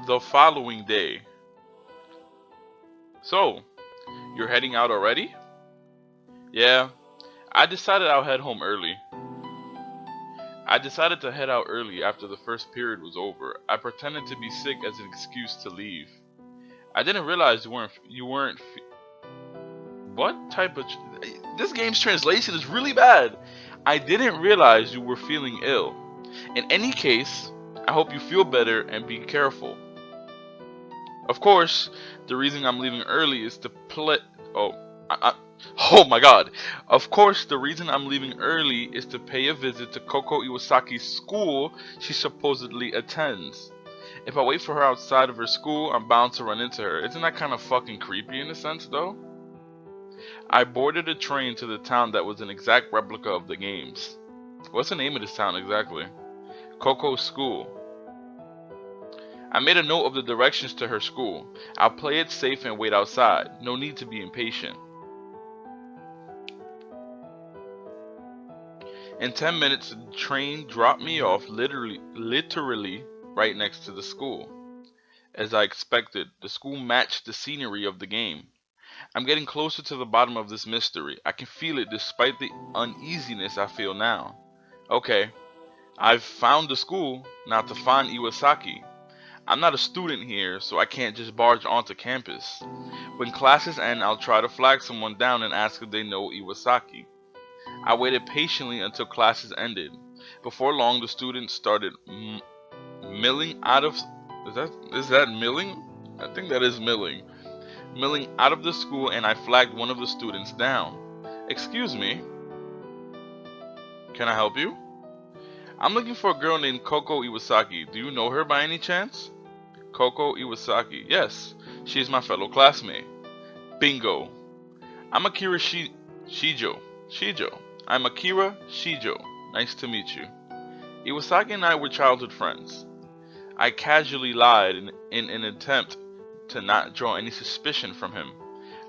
The following day. So, you're heading out already? Yeah, I decided I'll head home early. I decided to head out early after the first period was over. I pretended to be sick as an excuse to leave. I didn't realize you weren't. What type of? This game's translation is really bad. I didn't realize you were feeling ill. In any case, I hope you feel better and be careful. Of course, the reason I'm leaving early is to play. Oh, oh my God! Of course, the reason I'm leaving early is to pay a visit to Koko Iwasaki's school she supposedly attends. If I wait for her outside of her school, I'm bound to run into her. Isn't that kind of fucking creepy in a sense, though? I boarded a train to the town that was an exact replica of the games. What's the name of this town exactly? Koko's school. I made a note of the directions to her school. I'll play it safe and wait outside. No need to be impatient. In 10 minutes, the train dropped me off literally right next to the school. As I expected, the school matched the scenery of the game. I'm getting closer to the bottom of this mystery. I can feel it despite the uneasiness I feel now. Okay, I've found the school, now to find Iwasaki. I'm not a student here, so I can't just barge onto campus. When classes end, I'll try to flag someone down and ask if they know Iwasaki. I waited patiently until classes ended. Before long, the students started milling out of. Is that milling? I think that is milling. Milling out of the school, and I flagged one of the students down. Excuse me. Can I help you? I'm looking for a girl named Koko Iwasaki. Do you know her by any chance? Koko Iwasaki. Yes, she is my fellow classmate. Bingo. I'm Akira Shijo. Shijo. I'm Akira Shijo. Nice to meet you. Iwasaki and I were childhood friends. I casually lied in an attempt to not draw any suspicion from him.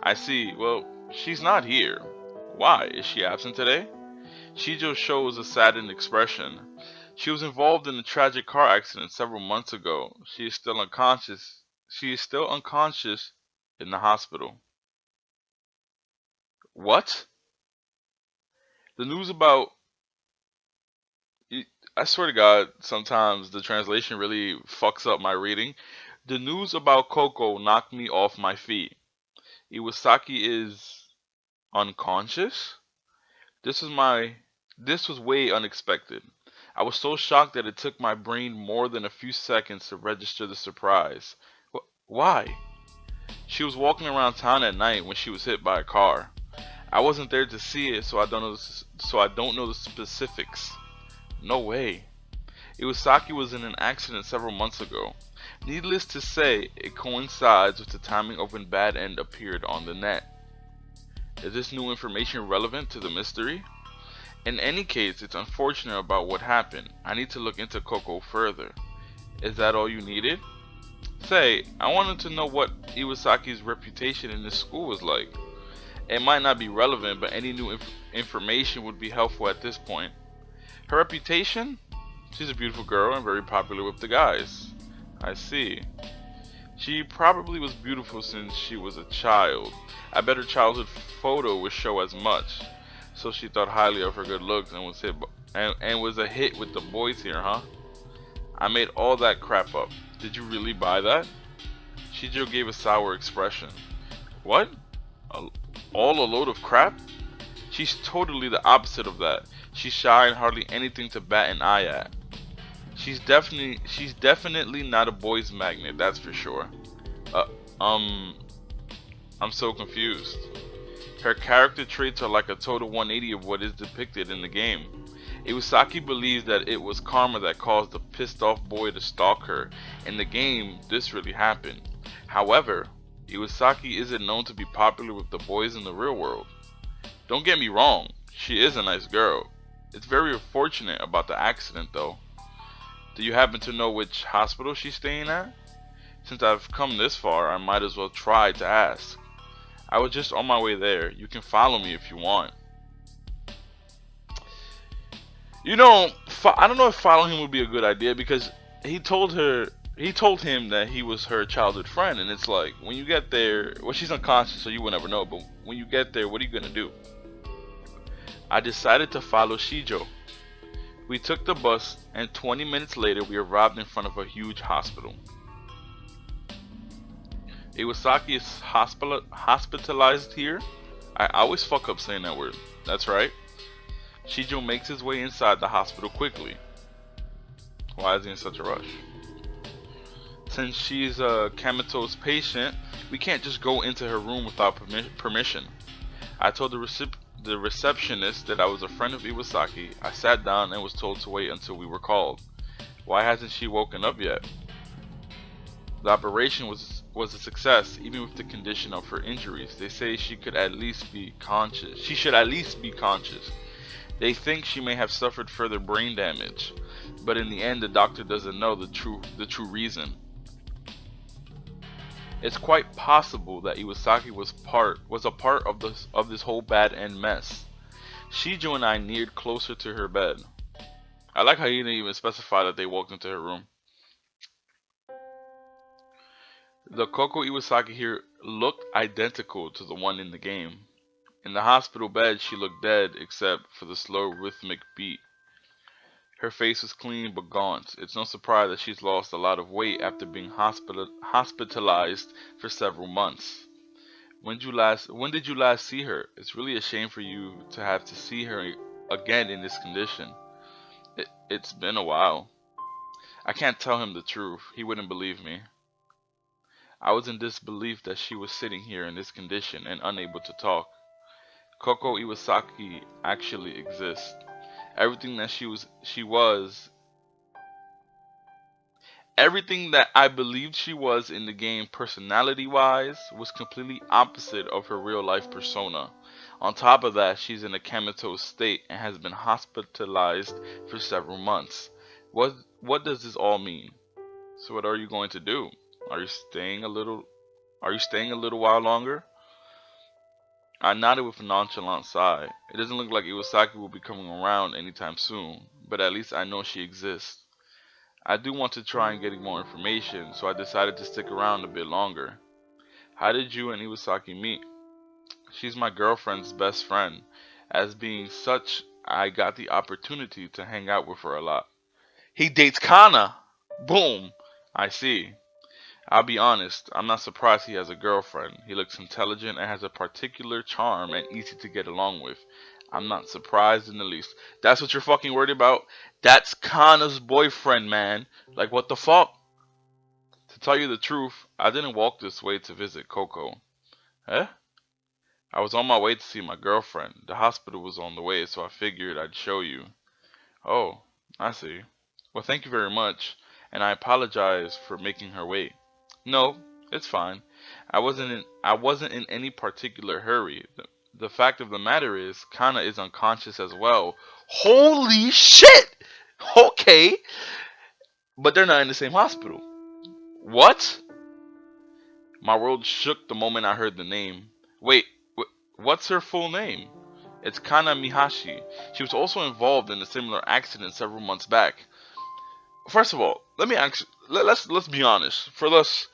I see. Well, she's not here. Why? Is she absent today? Shijo shows a saddened expression. She was involved in a tragic car accident several months ago. She is still unconscious. She is still unconscious in the hospital. What? The news about. I swear to God, sometimes the translation really fucks up my reading. The news about Koko knocked me off my feet. Iwasaki is unconscious? This was my this was way unexpected. I was so shocked that it took my brain more than a few seconds to register the surprise. Why? She was walking around town at night when she was hit by a car. I wasn't there to see it, so I don't know the specifics. No way. Iwasaki was in an accident several months ago. Needless to say, it coincides with the timing of when Bad End appeared on the net. Is this new information relevant to the mystery? In any case, it's unfortunate about what happened. I need to look into Koko further. Is that all you needed? Say, I wanted to know what Iwasaki's reputation in this school was like. It might not be relevant, but any new information would be helpful at this point. Her reputation? She's a beautiful girl and very popular with the guys. I see. She probably was beautiful since she was a child. I bet her childhood photo would show as much. So she thought highly of her good looks and was a hit with the boys here, huh? I made all that crap up. Did you really buy that? Shijo gave a sour expression. What? All a load of crap? She's totally the opposite of that. She's shy and hardly anything to bat an eye at. She's definitely not a boys magnet, that's for sure. Uh, um, I'm so confused. Her character traits are like a total 180 of what is depicted in the game. Iwasaki believes that it was karma that caused the pissed off boy to stalk her. In the game, this really happened. However, Iwasaki isn't known to be popular with the boys in the real world. Don't get me wrong, she is a nice girl. It's very unfortunate about the accident though. Do you happen to know which hospital she's staying at? Since I've come this far, I might as well try to ask. I was just on my way there. You can follow me if you want. You know, I don't know if following him would be a good idea because he told her he told him that he was her childhood friend, and it's like when you get there, well, she's unconscious, so you will never know. But when you get there, what are you gonna do? I decided to follow Shijo. We took the bus, and 20 minutes later, we arrived in front of a huge hospital. Iwasaki is hospitalized here. I always fuck up saying that word. That's right. Shijo makes his way inside the hospital quickly. Why is he in such a rush? Since she's a comatose patient, we can't just go into her room without permission. I told the receptionist that I was a friend of Iwasaki. I sat down and was told to wait until we were called. Why hasn't she woken up yet? The operation was a success, even with the condition of her injuries. They say she could at least be conscious. She should at least be conscious. They think she may have suffered further brain damage, but in the end, the doctor doesn't know the true reason. It's quite possible that Iwasaki was a part of this whole bad end mess. Shijo and I neared closer to her bed. I like how he didn't even specify that they walked into her room. The Koko Iwasaki here looked identical to the one in the game. In the hospital bed, she looked dead except for the slow rhythmic beat. Her face was clean but gaunt. It's no surprise that she's lost a lot of weight after being hospitalized for several months. When did you last see her? It's really a shame for you to have to see her again in this condition. It's been a while. I can't tell him the truth. He wouldn't believe me. I was in disbelief that she was sitting here in this condition and unable to talk. Koko Iwasaki actually exists. Everything that she was, everything that I believed she was in the game personality-wise was completely opposite of her real-life persona. On top of that, she's in a comatose state and has been hospitalized for several months. What does this all mean? So what are you going to do? Are you staying a little while longer? I nodded with a nonchalant sigh. It doesn't look like Iwasaki will be coming around anytime soon, but at least I know she exists. I do want to try and get more information, so I decided to stick around a bit longer. How did you and Iwasaki meet? She's my girlfriend's best friend. As being such, I got the opportunity to hang out with her a lot. He dates Kana! Boom! I see. I'll be honest, I'm not surprised he has a girlfriend. He looks intelligent and has a particular charm and easy to get along with. I'm not surprised in the least. That's what you're fucking worried about? That's Kana's boyfriend, man. Like, what the fuck? To tell you the truth, I didn't walk this way to visit Coco. Eh? I was on my way to see my girlfriend. The hospital was on the way, so I figured I'd show you. Oh, I see. Well, thank you very much, and I apologize for making her wait. No, it's fine. I wasn't in any particular hurry. The fact of the matter is, Kana is unconscious as well. Holy shit! Okay, but they're not in the same hospital. What? My world shook the moment I heard the name. Wait, what's her full name? It's Kana Mihashi. She was also involved in a similar accident several months back. First of all, let me ask. Let's be honest. For us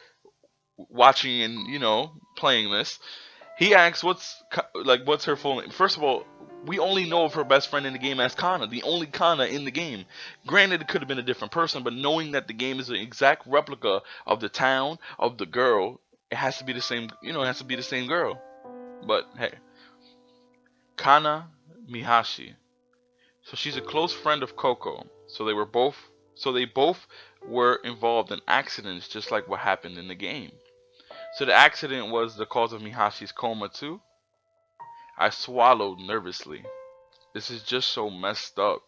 watching and playing this, he asks what's her full name. First of all, we only know of her best friend in the game as Kana, the only Kana in the game. Granted, it could have been a different person, but knowing that the game is an exact replica of the town of the girl, it has to be the same. It has to be the same girl. But hey, Kana Mihashi. So she's a close friend of Coco. So they both were involved in accidents just like what happened in the game. So the accident was the cause of Mihashi's coma too? I swallowed nervously. This is just so messed up.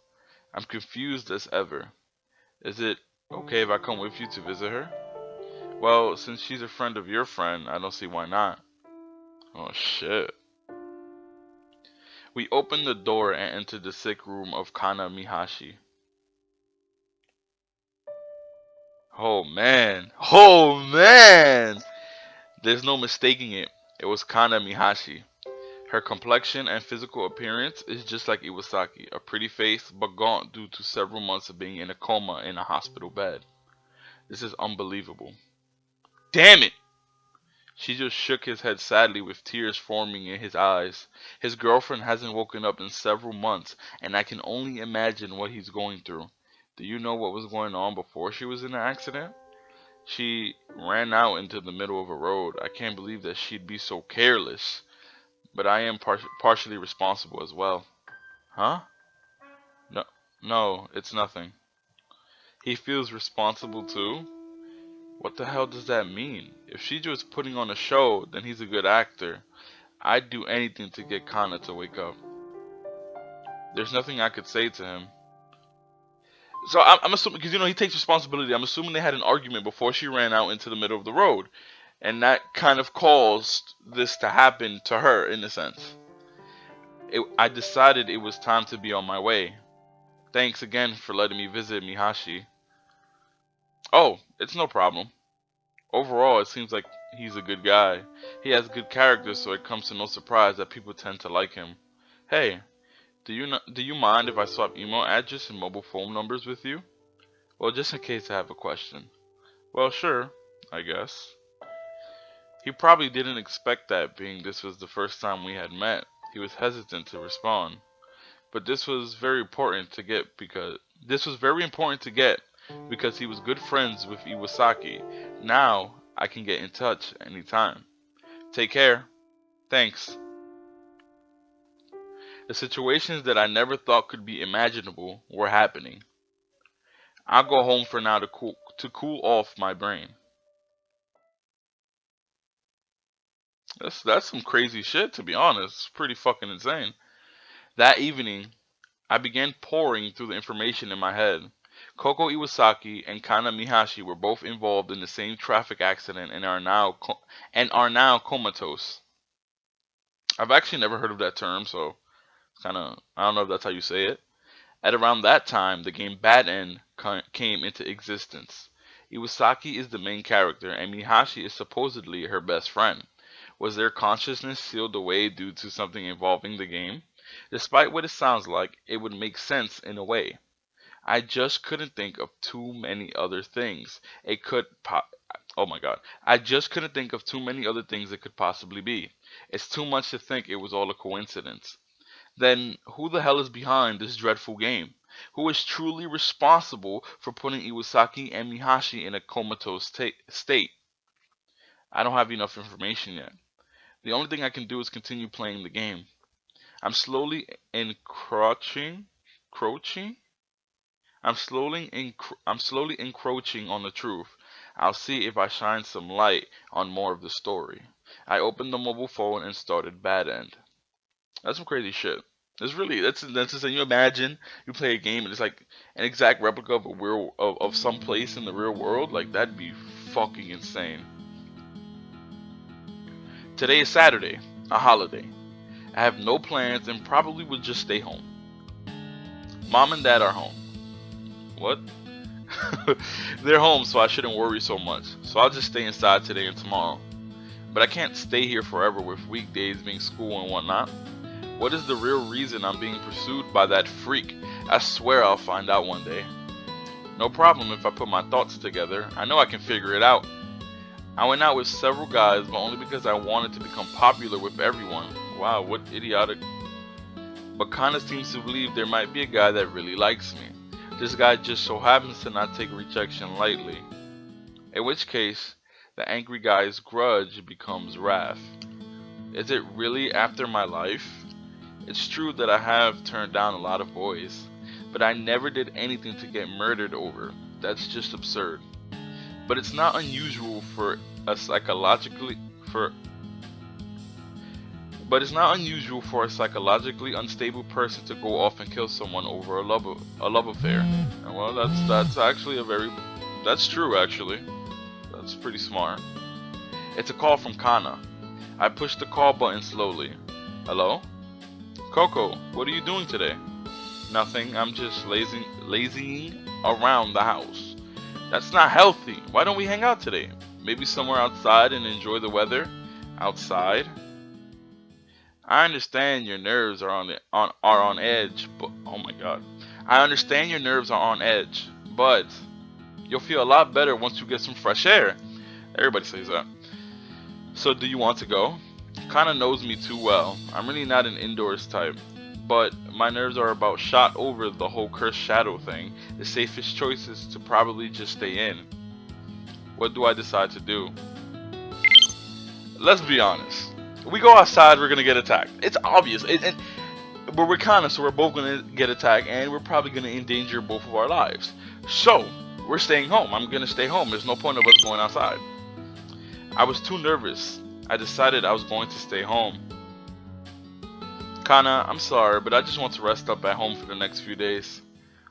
I'm confused as ever. Is it okay if I come with you to visit her? Well, since she's a friend of your friend, I don't see why not. Oh shit. We opened the door and entered the sick room of Kana Mihashi. Oh man. Oh man! There's no mistaking it. It was Kana Mihashi. Her complexion and physical appearance is just like Iwasaki, a pretty face but gaunt due to several months of being in a coma in a hospital bed. This is unbelievable. Damn it! She just shook his head sadly with tears forming in his eyes. His girlfriend hasn't woken up in several months, and I can only imagine what he's going through. Do you know what was going on before she was in the accident? She ran out into the middle of a road. I can't believe that she'd be so careless. But I am partially responsible as well. Huh? No, no, it's nothing. He feels responsible too? What the hell does that mean? If Shijo is putting on a show, then he's a good actor. I'd do anything to get Kana to wake up. There's nothing I could say to him. So I'm assuming, because he takes responsibility. I'm assuming they had an argument before she ran out into the middle of the road, and that kind of caused this to happen to her in a sense. I decided it was time to be on my way. Thanks again for letting me visit Mihashi. Oh, it's no problem. Overall, it seems like he's a good guy. He has good character, so it comes to no surprise that people tend to like him. Hey, do you mind if I swap email address and mobile phone numbers with you? Well, just in case I have a question. Well, sure, I guess. He probably didn't expect that, being this was the first time we had met. He was hesitant to respond. But this was very important to get because he was good friends with Iwasaki. Now I can get in touch anytime. Take care. Thanks. The situations that I never thought could be imaginable were happening. I'll go home for now to cool off my brain. That's some crazy shit, to be honest. It's pretty fucking insane. That evening, I began pouring through the information in my head. Koko Iwasaki and Kana Mihashi were both involved in the same traffic accident and are now comatose. I've actually never heard of that term, so it's kind of, I don't know if that's how you say it. At around that time, the game Bad End came into existence. Iwasaki is the main character, and Mihashi is supposedly her best friend. Was their consciousness sealed away due to something involving the game? Despite what it sounds like, it would make sense in a way. I just couldn't think of too many other things. Oh my god. I just couldn't think of too many other things it could possibly be. It's too much to think it was all a coincidence. Then who the hell is behind this dreadful game? Who is truly responsible for putting Iwasaki and Mihashi in a comatose state? I don't have enough information yet. The only thing I can do is continue playing the game. I'm slowly encroaching. Encroaching? I'm slowly encroaching on the truth. I'll see if I shine some light on more of the story. I opened the mobile phone and started Bad End. That's some crazy shit. That's insane. You imagine you play a game and it's like an exact replica of of some place in the real world. Like that'd be fucking insane. Today is Saturday, a holiday. I have no plans and probably would just stay home. Mom and Dad are home. What? They're home, so I shouldn't worry so much. So I'll just stay inside today and tomorrow. But I can't stay here forever with weekdays being school and whatnot. What is the real reason I'm being pursued by that freak? I swear I'll find out one day. No problem if I put my thoughts together. I know I can figure it out. I went out with several guys, but only because I wanted to become popular with everyone. Wow, what idiotic. But kinda seems to believe there might be a guy that really likes me. This guy just so happens to not take rejection lightly. In which case, the angry guy's grudge becomes wrath. Is it really after my life? It's true that I have turned down a lot of boys, but I never did anything to get murdered over. That's just absurd. But it's not unusual for a psychologically unstable person to go off and kill someone over a love affair. And well, that's actually that's true actually. That's pretty smart. It's a call from Kana. I push the call button slowly. Hello? Coco, what are you doing today? Nothing, I'm just lazying around the house. That's not healthy. Why don't we hang out today? Maybe somewhere outside and enjoy the weather? Outside? I understand your nerves are on edge, but oh my god. I understand your nerves are on edge, but You'll feel a lot better once you get some fresh air. Everybody says that. So do you want to go? Kinda knows me too well. I'm really not an indoors type. But my nerves are about shot over the whole cursed shadow thing. The safest choice is to probably just stay in. What do I decide to do? Let's be honest. We go outside, we're gonna get attacked. It's obvious. But we're kind of, so we're both gonna get attacked, and we're probably gonna endanger both of our lives. So we're staying home. I'm gonna stay home. There's no point of us going outside. I was too nervous. I decided I was going to stay home. Kana, I'm sorry, but I just want to rest up at home for the next few days.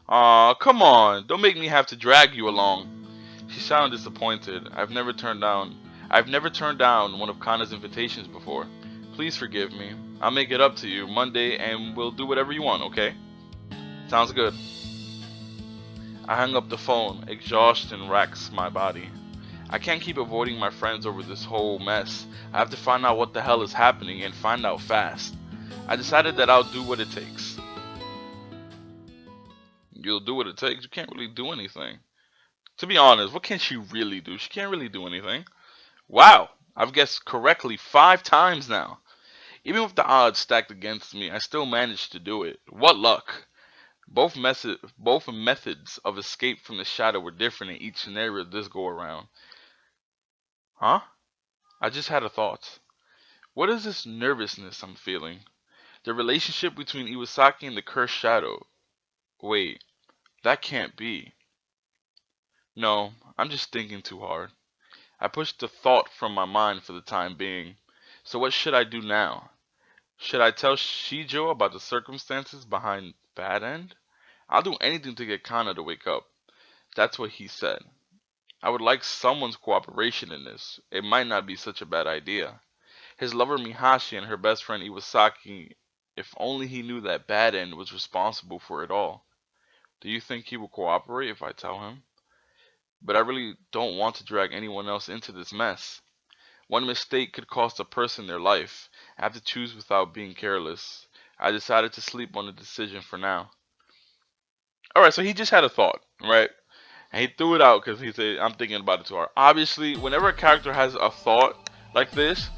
Aw, come on. Don't make me have to drag you along. She sounded disappointed. I've never turned down one of Kana's invitations before. Please forgive me. I'll make it up to you Monday and we'll do whatever you want, okay? Sounds good. I hung up the phone. Exhaustion racks my body. I can't keep avoiding my friends over this whole mess. I have to find out what the hell is happening and find out fast. I decided that I'll do what it takes. You'll do what it takes? You can't really do anything. To be honest, what can she really do? She can't really do anything. Wow, I've guessed correctly 5 times now. Even with the odds stacked against me, I still managed to do it. What luck! Both methods of escape from the shadow were different in each scenario this go around. Huh? I just had a thought. What is this nervousness I'm feeling? The relationship between Iwasaki and the cursed shadow. Wait, that can't be. No, I'm just thinking too hard. I pushed the thought from my mind for the time being. So what should I do now? Should I tell Shijo about the circumstances behind Bad End? I'll do anything to get Kana to wake up. That's what he said. I would like someone's cooperation in this. It might not be such a bad idea. His lover Mihashi and her best friend Iwasaki, if only he knew that Bad End was responsible for it all. Do you think he will cooperate if I tell him? But I really don't want to drag anyone else into this mess. One mistake could cost a person their life. I have to choose without being careless. I decided to sleep on the decision for now. Alright, so he just had a thought, right? And he threw it out because he said, I'm thinking about it too hard. Obviously, whenever a character has a thought like this,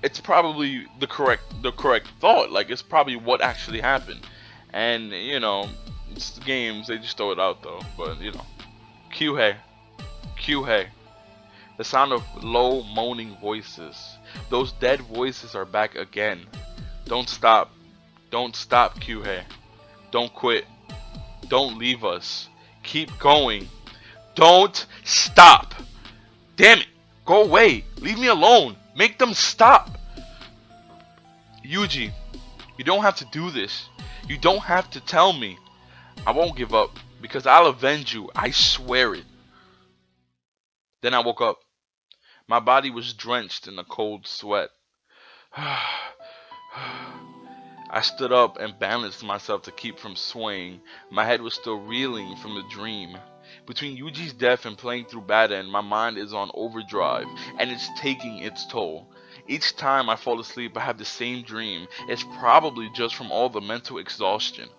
it's probably the correct thought. Like, it's probably what actually happened. And, it's games, they just throw it out though. But, Kyuhei. Kyuhei. The sound of low moaning voices. Those dead voices are back again. Don't stop. Don't stop, Kyuhei. Don't quit. Don't leave us. Keep going. Don't stop. Damn it. Go away. Leave me alone. Make them stop. Yuji, you don't have to do this. You don't have to tell me. I won't give up because I'll avenge you. I swear it. Then I woke up. My body was drenched in a cold sweat. I stood up and balanced myself to keep from swaying. My head was still reeling from the dream. Between Yuji's death and playing through Bad End, my mind is on overdrive, and it's taking its toll. Each time I fall asleep, I have the same dream. It's probably just from all the mental exhaustion.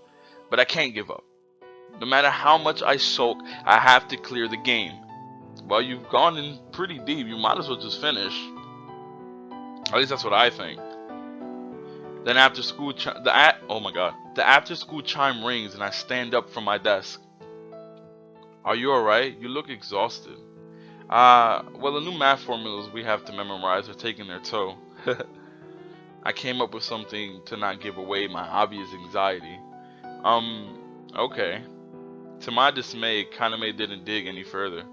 But I can't give up. No matter how much I sulk, I have to clear the game. Well, you've gone in pretty deep. You might as well just finish. At least that's what I think. Then after school, the after school chime rings and I stand up from my desk. Are you alright? You look exhausted. Well, the new math formulas we have to memorize are taking their toll. I came up with something to not give away my obvious anxiety. Okay. To my dismay, Kaname didn't dig any further.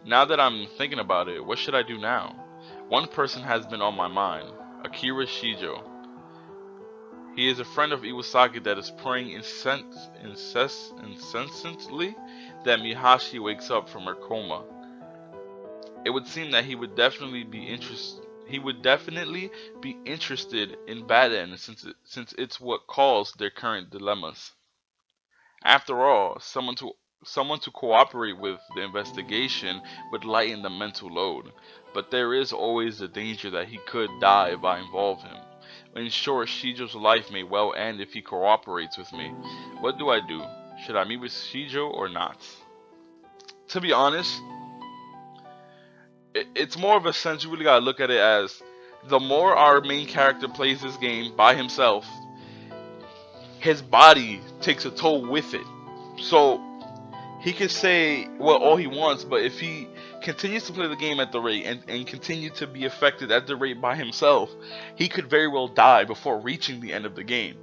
Now that I'm thinking about it, what should I do now? One person has been on my mind, Akira Shijo. He is a friend of Iwasaki that is praying incessantly that Mihashi wakes up from her coma. It would seem that he would definitely be interested in Bad End since it's what caused their current dilemmas. After all, someone to cooperate with the investigation would lighten the mental load, but there is always the danger that he could die if I involve him. In short, Shijo's life may well end if he cooperates with me. What do I do? Should I meet with Shijo or not? To be honest, it's more of a sense you really gotta look at it as the more our main character plays this game by himself, his body takes a toll with it. So he can say well all he wants, but if he continues to play the game at the rate and continue to be affected at the rate by himself, he could very well die before reaching the end of the game.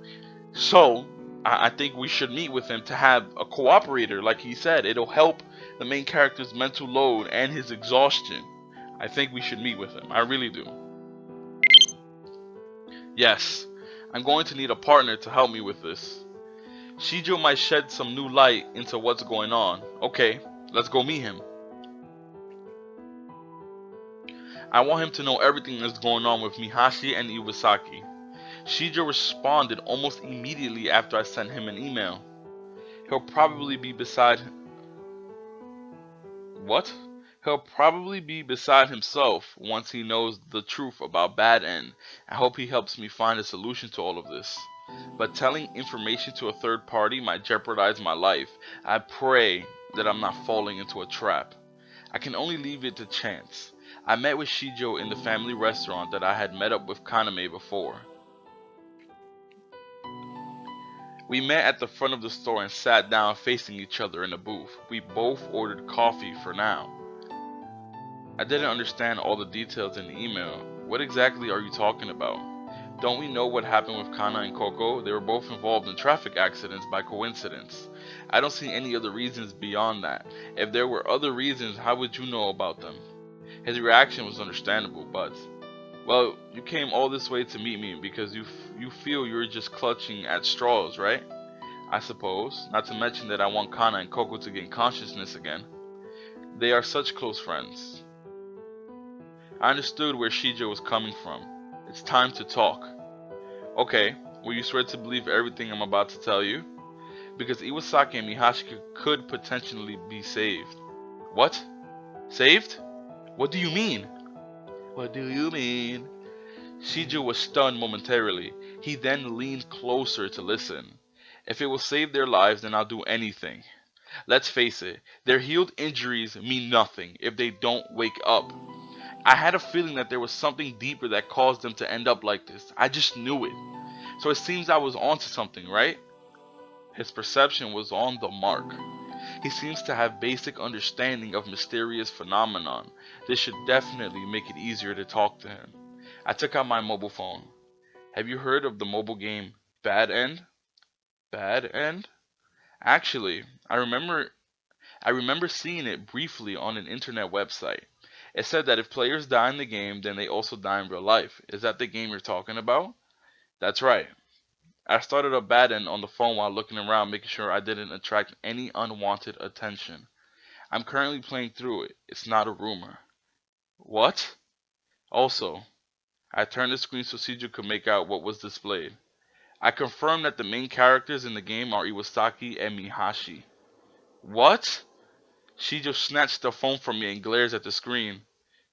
So I think we should meet with him to have a cooperator, like he said. It'll help the main character's mental load and his exhaustion. I think we should meet with him. I really do. Yes, I'm going to need a partner to help me with this. Shijo might shed some new light into what's going on. Okay, let's go meet him. I want him to know everything that's going on with Mihashi and Iwasaki. Shijo responded almost immediately after I sent him an email. He'll probably be beside... What? He'll probably be beside himself once he knows the truth about Bad End. I hope he helps me find a solution to all of this. But telling information to a third party might jeopardize my life. I pray that I'm not falling into a trap. I can only leave it to chance. I met with Shijo in the family restaurant that I had met up with Kaname before. We met at the front of the store and sat down facing each other in a booth. We both ordered coffee for now. I didn't understand all the details in the email. What exactly are you talking about? Don't we know what happened with Kana and Coco? They were both involved in traffic accidents by coincidence. I don't see any other reasons beyond that. If there were other reasons, how would you know about them? His reaction was understandable, but... Well, you came all this way to meet me because you feel you're just clutching at straws, right? I suppose. Not to mention that I want Kana and Coco to gain consciousness again. They are such close friends. I understood where Shijo was coming from. It's time to talk. Okay, will you swear to believe everything I'm about to tell you? Because Iwasaki and Mihashi could potentially be saved. What? Saved? What do you mean? What do you mean? Shijo was stunned momentarily. He then leaned closer to listen. If it will save their lives, then I'll do anything. Let's face it, their healed injuries mean nothing if they don't wake up. I had a feeling that there was something deeper that caused them to end up like this. I just knew it. So it seems I was onto something, right? His perception was on the mark. He seems to have basic understanding of mysterious phenomenon. This should definitely make it easier to talk to him. I took out my mobile phone. Have you heard of the mobile game Bad End? Bad End? Actually, I remember seeing it briefly on an internet website. It said that if players die in the game, then they also die in real life. Is that the game you're talking about? That's right. I started a Bad End on the phone while looking around, making sure I didn't attract any unwanted attention. I'm currently playing through it. It's not a rumor. What? Also, I turned the screen so Shijo could make out what was displayed. I confirmed that the main characters in the game are Iwasaki and Mihashi. What? Shijo snatched the phone from me and glares at the screen.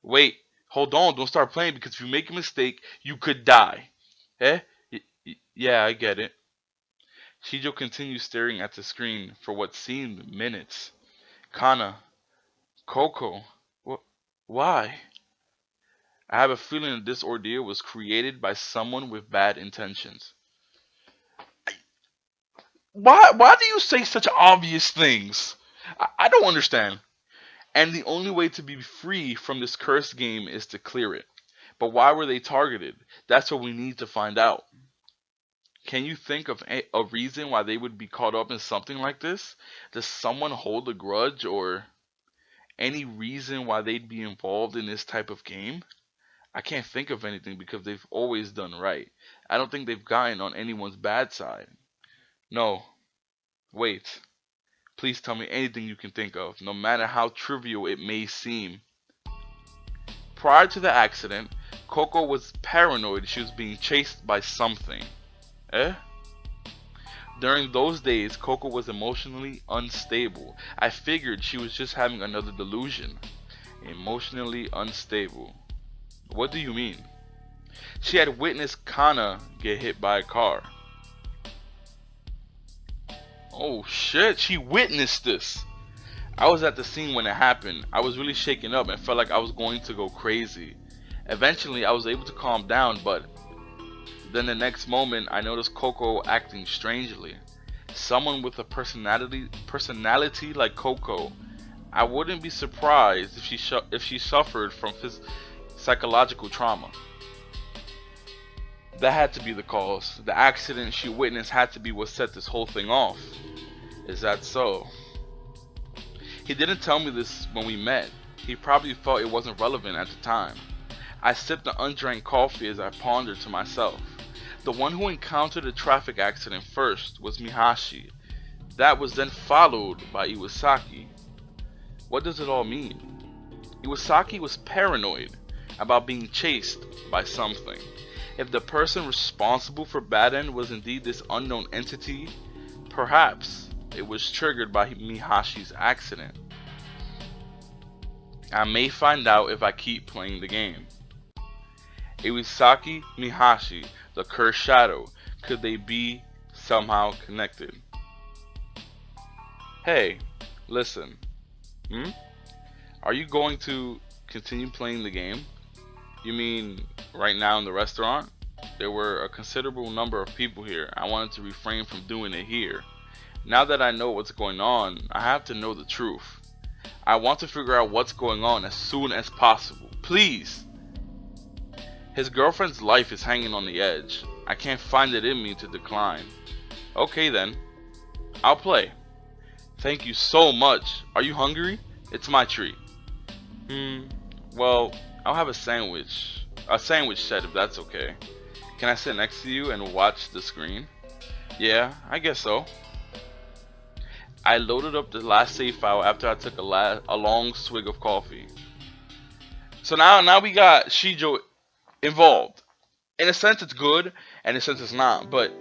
Wait, hold on, don't start playing because if you make a mistake, you could die. Eh? Yeah, I get it. Shijo continued staring at the screen for what seemed minutes. Kana. Coco. Why? I have a feeling that this ordeal was created by someone with bad intentions. Why do you say such obvious things? I don't understand. And the only way to be free from this cursed game is to clear it. But why were they targeted? That's what we need to find out. Can you think of a reason why they would be caught up in something like this? Does someone hold a grudge or any reason why they'd be involved in this type of game? I can't think of anything because they've always done right. I don't think they've gotten on anyone's bad side. No. Wait. Please tell me anything you can think of, no matter how trivial it may seem. Prior to the accident, Coco was paranoid she was being chased by something. Eh? During those days, Coco was emotionally unstable. I figured she was just having another delusion. Emotionally unstable. What do you mean? She had witnessed Kana get hit by a car. Oh shit, she witnessed this. I was at the scene when it happened. I was really shaken up and felt like I was going to go crazy. Eventually, I was able to calm down, but then the next moment, I noticed Coco acting strangely. Someone with a personality like Coco, I wouldn't be surprised if she suffered from psychological trauma. That had to be the cause. The accident she witnessed had to be what set this whole thing off. Is that so? He didn't tell me this when we met. He probably felt it wasn't relevant at the time. I sipped the undrank coffee as I pondered to myself. The one who encountered the traffic accident first was Mihashi. That was then followed by Iwasaki. What does it all mean? Iwasaki was paranoid about being chased by something. If the person responsible for Bad End was indeed this unknown entity, perhaps it was triggered by Mihashi's accident. I may find out if I keep playing the game. Iwasaki, Mihashi, the cursed shadow, could they be somehow connected? Hey, listen. Are you going to continue playing the game? You mean right now in the restaurant? There were a considerable number of people here. I wanted to refrain from doing it here. Now that I know what's going on, I have to know the truth. I want to figure out what's going on as soon as possible. Please! His girlfriend's life is hanging on the edge. I can't find it in me to decline. Okay then. I'll play. Thank you so much. Are you hungry? It's my treat. Well, I'll have a sandwich. A sandwich set if that's okay. Can I sit next to you and watch the screen? Yeah, I guess so. I loaded up the last save file after I took a long swig of coffee. So now we got Shijo involved. In a sense it's good, and in a sense it's not, but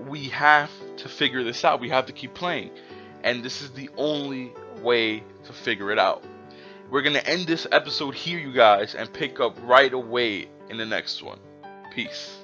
we have to figure this out. We have to keep playing. And this is the only way to figure it out. We're going to end this episode here, you guys, and pick up right away in the next one. Peace.